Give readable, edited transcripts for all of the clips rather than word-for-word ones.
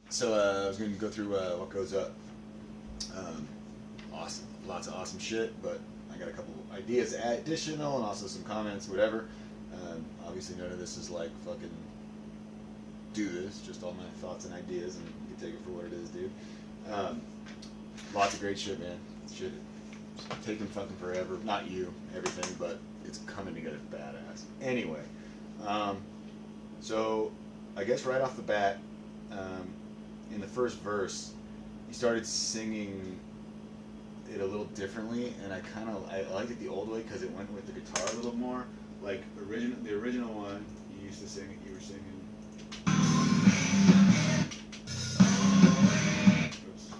So I was going to go through what goes up. Um, awesome, lots of awesome shit, but I got a couple ideas additional and also some comments, whatever. Obviously, none of this is like fucking do this, just all my thoughts and ideas, and you can take it for what it is, dude. Um, Lots of great shit, man. Shit, it's taking fucking forever. Not you, everything, but it's coming together badass. Anyway, um, so I guess right off the bat, um, in the first verse, he started singing it a little differently, and I liked it the old way because it went with the guitar a little more. Like the original one, you used to sing it. You were singing. Oops.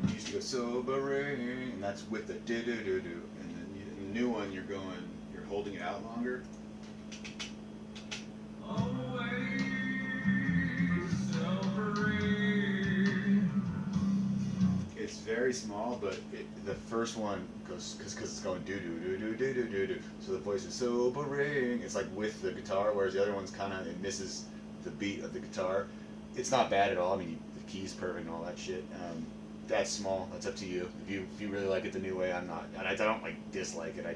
You used to go sobering, and that's with the do do do do, and then in the new one you're holding it out longer. It's very small, but the first one goes because it's going do do do do do do do do. So the voice is sobering. It's like with the guitar, whereas the other one's kind of it misses the beat of the guitar. It's not bad at all. I mean, the keys perfect and all that shit. That's small. That's up to you. If you really like it the new way, I'm not. And I don't like dislike it. I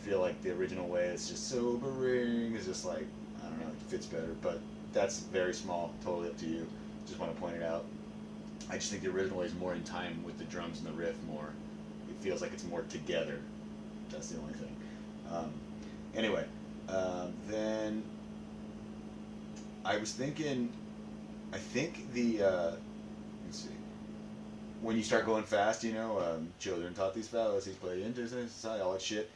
feel like the original way is just sobering. Is just like I don't know. It fits better, but that's very small. Totally up to you. Just want to point it out. I just think the original way is more in time with the drums and the riff more. It feels like it's more together. That's the only thing. Um, anyway, then I was thinking. I think let's see. When you start going fast, children taught these fallacies, play into society, all that shit.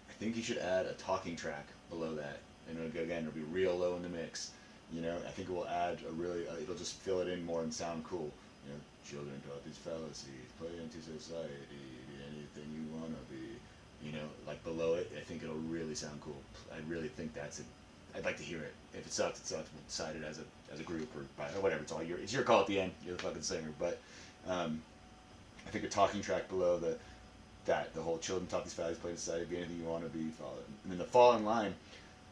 I think you should add a talking track below that, and it'll be real low in the mix. I think it will add it'll just fill it in more and sound cool. Children taught these fallacies, play into society, be anything you wanna be. Like below it, I think it'll really sound cool. I really think that's it. I'd like to hear it. If it sucks, it sucks. We'll decide it as a group or whatever. It's your call at the end. You're the fucking singer. But I think a talking track below the whole children taught these fallacies, play into society, be anything you wanna be. Follow it. And then the fall in line.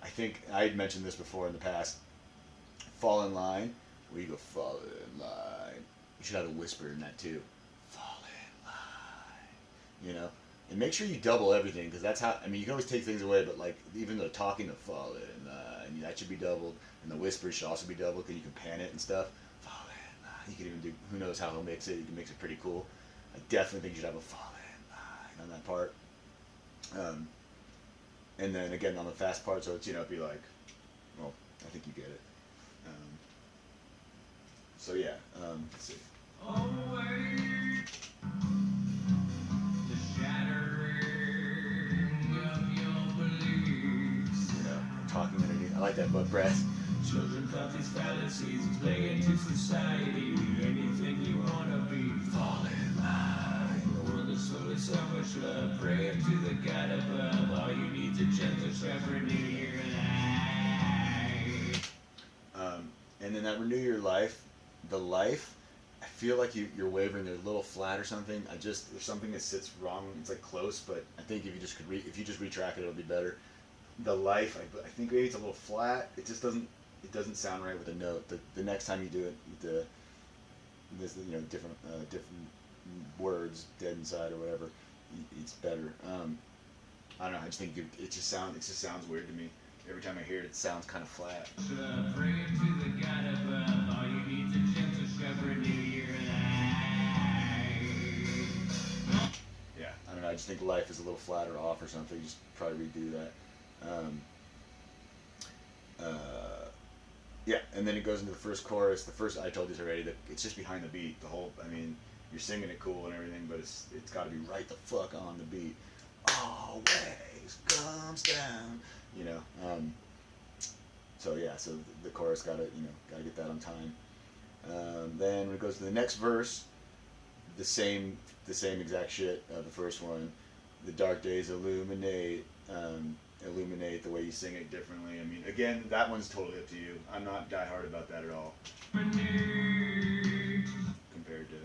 I think I had mentioned this before in the past. Fall in line, where you go fall in line. You should have a whisper in that too. Fall in line. And make sure you double everything because that's how. I mean, you can always take things away, but like even the talking to fall in line, that should be doubled, and the whisper should also be doubled because you can pan it and stuff. Fall in line. You can even do. Who knows how he'll mix it? You can mix it pretty cool. I definitely think you should have a fall in line on that part. And then again on the fast part, so it's be like, well, I think you get it. So yeah, let's see. Talking underneath. I like that butt breath. Children taught these fallacies, play into society, anything you wanna be. Fall in line. The world is full of so much love. Pray up to the God above. All you need's a gentle step for New Year life. And then that renew your life, the life. I feel like you're wavering. They're a little flat or something. There's something that sits wrong. It's like close, but I think if you just if you just retrack it, it'll be better. The life, I think maybe it's a little flat. It just doesn't sound right with the note. The next time you do it, there's different words dead inside or whatever. It's better. I don't know. I just think it just sounds weird to me. Every time I hear it, it sounds kind of flat. Pray to the God above. All you need's a gentle step for New Year life. Yeah, I don't know. I just think life is a little flat or off or something. Just probably redo that. Yeah, and then it goes into the first chorus. The first, I told you this already, that it's just behind the beat. You're singing it cool and everything, but it's got to be right the fuck on the beat. Always comes down, So yeah, so the chorus gotta get that on time. Then when it goes to the next verse, the same exact shit of the first one. The dark days illuminate the way you sing it differently. I mean, again, that one's totally up to you. I'm not diehard about that at all. Compared to.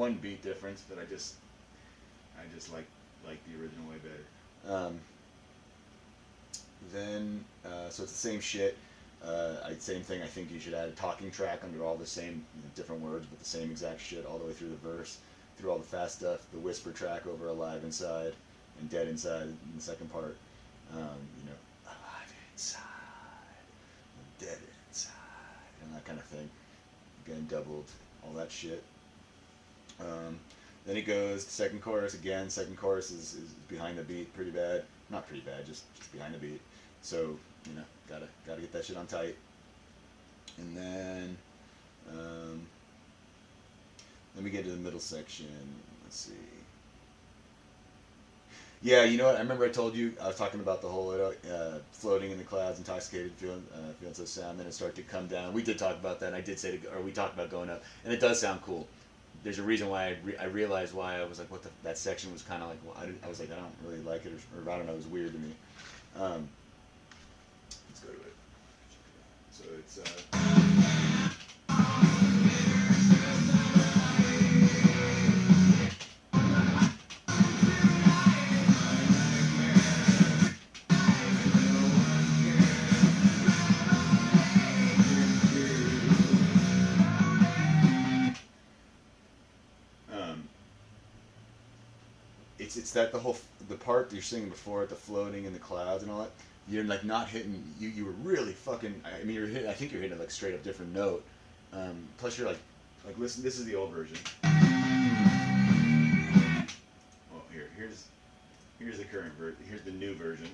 one beat difference, but I just like the original way better. Then so it's the same shit. Same thing. I think you should add a talking track under all the same different words, but the same exact shit all the way through the verse, through all the fast stuff. The whisper track over Alive Inside and Dead Inside in the second part. Alive inside, dead inside, and that kind of thing. Again, doubled, all that shit. Then it goes to second chorus again. Second chorus is behind the beat, pretty bad. Not pretty bad, just behind the beat. So gotta get that shit on tight. And then we get to the middle section. Let's see. Yeah, you know what? I remember I told you I was talking about the whole floating in the clouds, intoxicated, feeling so sound. Then it started to come down. We did talk about that. And I did say, we talked about going up, and it does sound cool. There's a reason why I realized why I was like, that section was kind of like, I was like, I don't really like it, or I don't know, it was weird to me. Let's go to it. So it's. It's that the part that you're singing before it, the floating in the clouds and all that, you're like not hitting, you were really fucking, I mean, I think you're hitting a like straight up different note. Plus you're like listen, this is the old version. Well, here's the current version, here's the new version.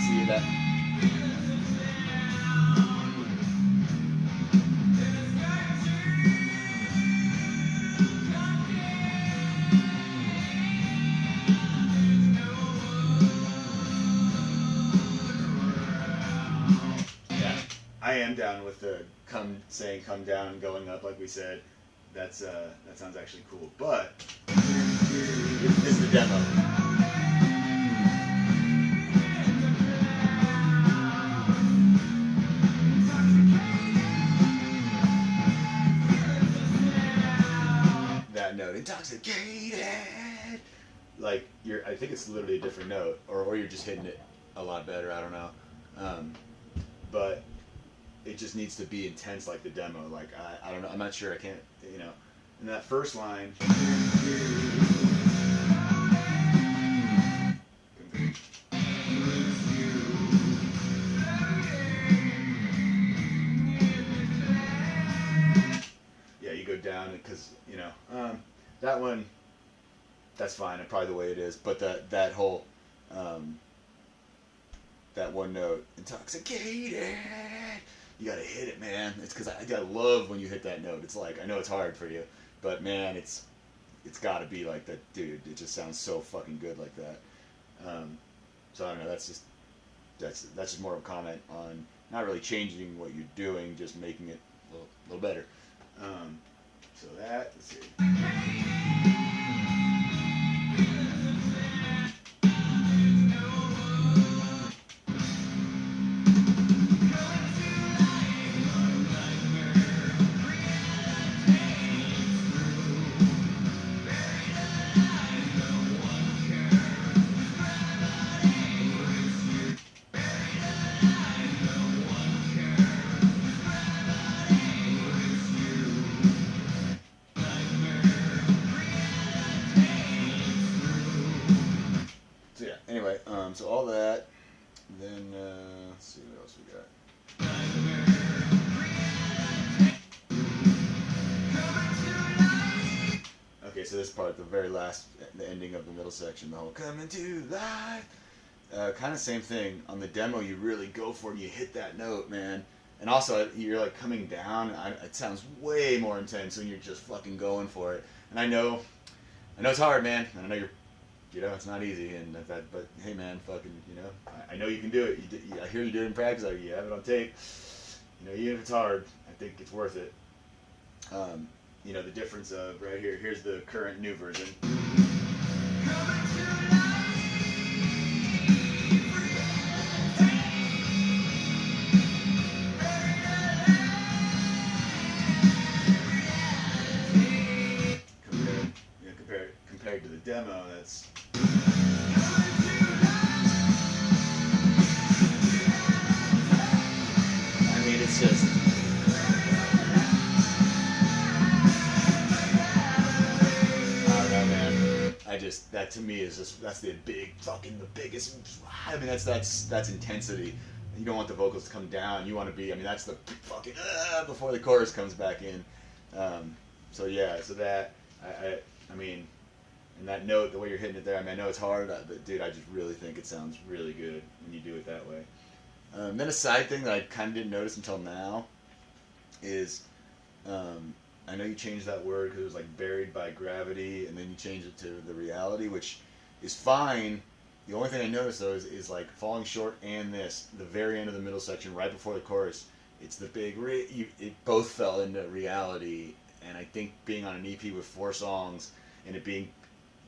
See that? I am down with the come down and going up like we said. That sounds actually cool. But this is the demo. That note, intoxicated. Like I think it's literally a different note, or you're just hitting it a lot better. I don't know. But it just needs to be intense like the demo. Like I don't know. I'm not sure. I can't. In that first line. Yeah, you go down because that one. That's fine. Probably the way it is. But that whole. That one note, intoxicated. You gotta hit it, man. It's because I gotta love when you hit that note. It's like, I know it's hard for you, but man, it's gotta be like that, dude. It just sounds so fucking good like that. So I don't know. That's just more of a comment on not really changing what you're doing, just making it a little better. So let's see. Anyway, so all that, then let's see what else we got. Okay, so this part, the very last, the ending of the middle section, the whole coming to life, kind of same thing. On the demo, you really go for it, you hit that note, man. And also, you're like coming down, it sounds way more intense when you're just fucking going for it. And I know it's hard, man. And I know it's not easy, but hey, man, fucking, I know you can do it. I hear you do it in practice. You have it on tape. Even if it's hard, I think it's worth it. The difference of right here. Here's the current new version. demo. That's I mean, it's just. I don't know, man. I just that to me is just that's the biggest. I mean, that's intensity. You don't want the vocals to come down. You want to be. I mean, that's the fucking before the chorus comes back in. So yeah, so that I mean, and that note, the way you're hitting it there. I mean, I know it's hard, but dude, I just really think it sounds really good when you do it that way. Then a side thing that I kind of didn't notice until now is, I know you changed that word because it was like buried by gravity, and then you changed it to the reality, which is fine. The only thing I noticed though is like falling short and the very end of the middle section right before the chorus. It's the big it both fell into reality, and I think being on an EP with 4 songs and it being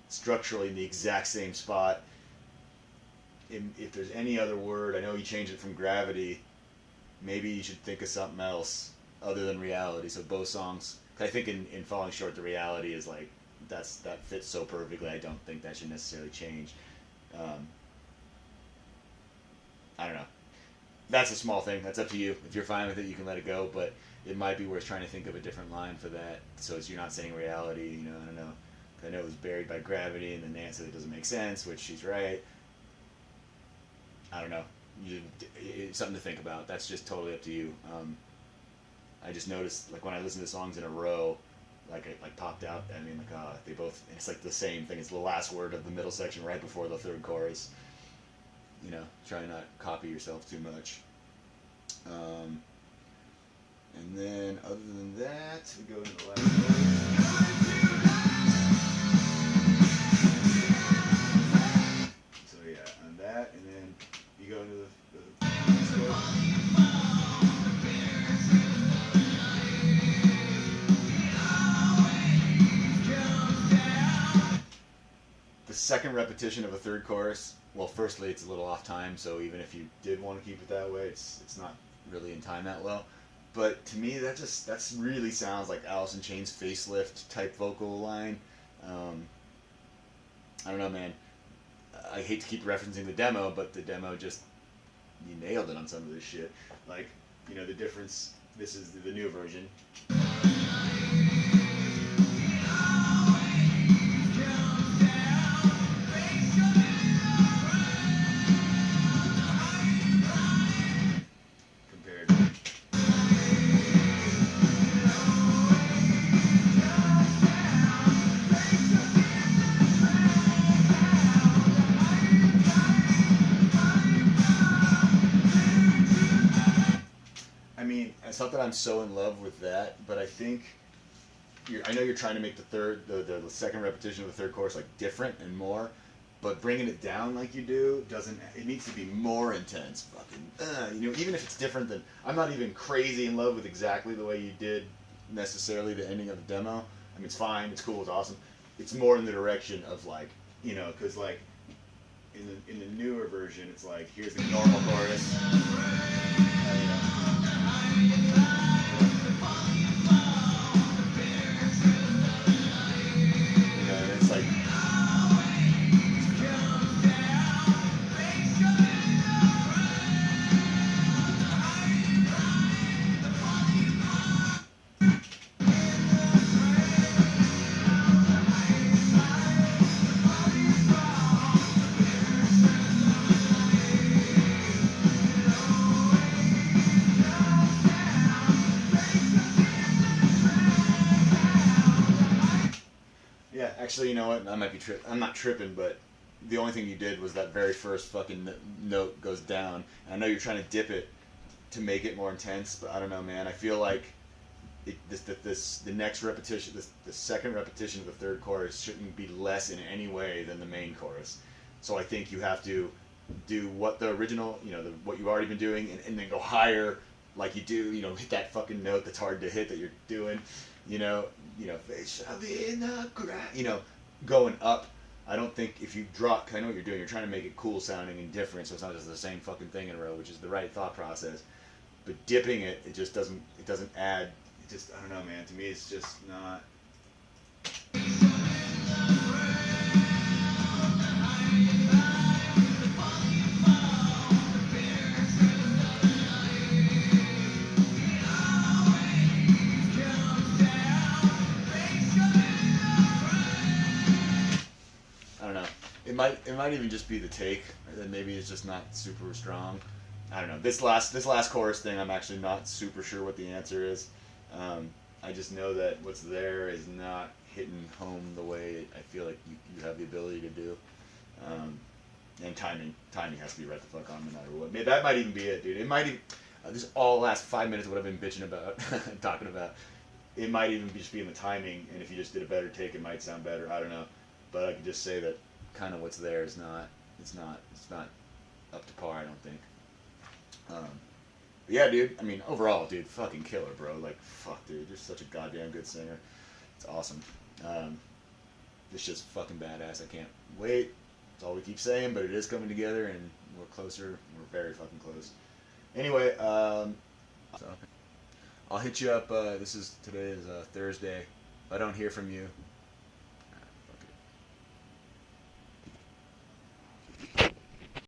structurally in the exact same spot. If there's any other word, I know you changed it from gravity. Maybe you should think of something else other than reality. So both songs, I think in Falling Short, the reality is like that fits so perfectly. I don't think that should necessarily change. I don't know. That's a small thing. That's up to you. If you're fine with it, you can let it go. But it might be worth trying to think of a different line for that, so as you're not saying reality. You know, I don't know. I know it was buried by gravity, and then Nancy, it doesn't make sense, which she's right. I don't know. It's something to think about. That's just totally up to you. I just noticed, like, when I listen to songs in a row, like, it like popped out. I mean, like, they both, it's like the same thing. It's the last word of the middle section right before the third chorus. You know, try not to copy yourself too much. And then, other than that, we go to the last one. So, yeah, on that, and then you go into the second repetition of a third chorus. Well, firstly, it's a little off time, so even if you did want to keep it that way, it's not really in time that well. But to me, that really sounds like Alice in Chains facelift type vocal line. I don't know, man. I hate to keep referencing the demo, but the demo just, you nailed it on some of this shit. Like, you know, the difference. This is the new version. It's not that I'm so in love with that, but I think I know you're trying to make the second repetition of the third chorus like different and more, but bringing it down like you do doesn't. It needs to be more intense. Fucking, you know, even if it's different than. I'm not even crazy in love with exactly the way you did necessarily the ending of the demo. I mean, it's fine, it's cool, it's awesome. It's more in the direction of like, you know, because like in the newer version, it's like here's the normal chorus. You know. Actually, you know what? I might be tripping. I'm not tripping, but the only thing you did was that very first fucking note goes down. And I know you're trying to dip it to make it more intense, but I don't know, man. I feel like the next repetition, the second repetition of the third chorus shouldn't be less in any way than the main chorus. So I think you have to do what the original, you know, what you've already been doing, and then go higher, like you do. You know, hit that fucking note that's hard to hit that you're doing. You know, face shall be in the ground. You know, going up. I don't think if you drop, 'cause I know what you're doing. You're trying to make it cool sounding and different, so it's not just the same fucking thing in a row, which is the right thought process. But dipping it, it just doesn't. It doesn't add. It just, I don't know, man. To me, it's just not. it might even just be the take, or that maybe it's just not super strong. I don't know. This last chorus thing, I'm actually not super sure what the answer is. I just know that what's there is not hitting home the way I feel like you have the ability to do. And timing has to be right the fuck on no matter what. That might even be it, dude. It might even this all last 5 minutes of what I've been bitching about, talking about. It might even just be in the timing, and if you just did a better take, it might sound better. I don't know, but I could just say that kind of what's there is not it's not up to par. I don't think. But yeah, dude. I mean, overall, dude, fucking killer, bro. Like, fuck, dude. You're such a goddamn good singer. It's awesome. This shit's fucking badass. I can't wait. That's all we keep saying, but it is coming together, and we're closer. We're very fucking close. Anyway, so I'll hit you up. Today is Thursday. If I don't hear from you,